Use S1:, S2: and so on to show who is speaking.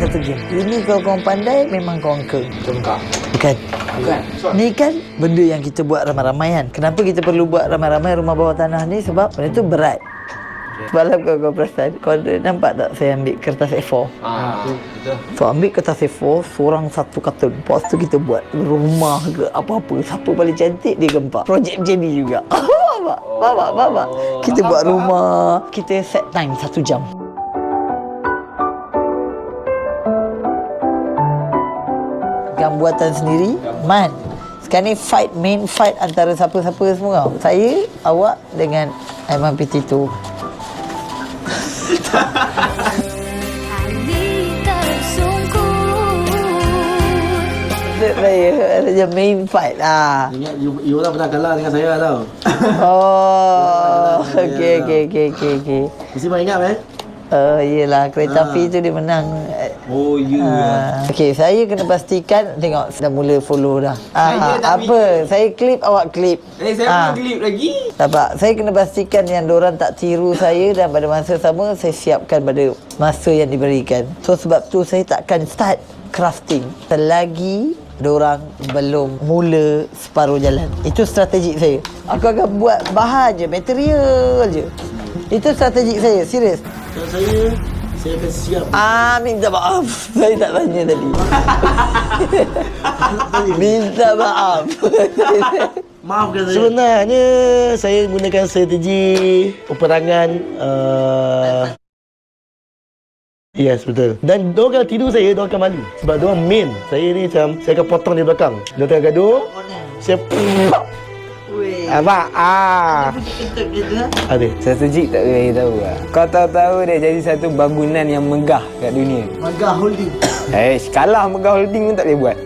S1: satu game. Ini kalau korang pandai, memang korang
S2: Tengkak.
S1: Bukan. Ni kan benda yang kita buat ramai-ramai kan. Kenapa kita perlu buat ramai-ramai rumah bawah tanah ni? Sebab benda tu berat. Semalam kau perasan, kau nampak tak saya ambil kertas A4?
S2: Betul.
S1: So ambil kertas A4, seorang satu kartun. Lepas tu kita buat rumah ke apa-apa. Siapa paling cantik, dia gempak. Projek macam ni juga. Bapak. Kita buat rumah, kita set time 1 jam. Yang buatan sendiri, Man. Sekarang ni main fight antara siapa-siapa semua. Saya, awak dengan Aiman PT2. Saya ada main fight lah.
S3: Ingat you orang pernah kalah dengan saya tau.
S1: Oh, okey.
S3: Mesti pernah ingat
S1: Yelah, kereta api tu dia menang.
S3: Oh,
S1: Okey, saya kena pastikan. Tengok, dah mula follow dah. Apa? Saya klip, awak klip.
S2: Saya belum klip lagi.
S1: Nampak? Saya kena pastikan yang diorang tak tiru saya dan pada masa sama saya siapkan pada masa yang diberikan. So sebab tu saya takkan start crafting selagi diorang belum mula separuh jalan. Itu strategi saya. Aku akan buat bahan je, material je. Itu strategi saya, serius.
S3: Saya akan siap.
S1: Minta maaf. Saya tak tanya tadi. Minta maaf.
S3: Maafkan saya.
S4: Sebenarnya saya gunakan strategi peperangan yes, betul. Dan diorang kalau tidur saya, diorang akan malu. Sebab diorang main. Saya ni macam, saya akan potong di belakang. Diorang tengah gaduh, saya Abang, Ada.
S2: Strategi tak boleh tahu lah. Kau tahu-tahu dia jadi satu bangunan yang megah kat dunia.
S1: Megah Holding.
S2: Kalah Megah Holding pun tak boleh buat.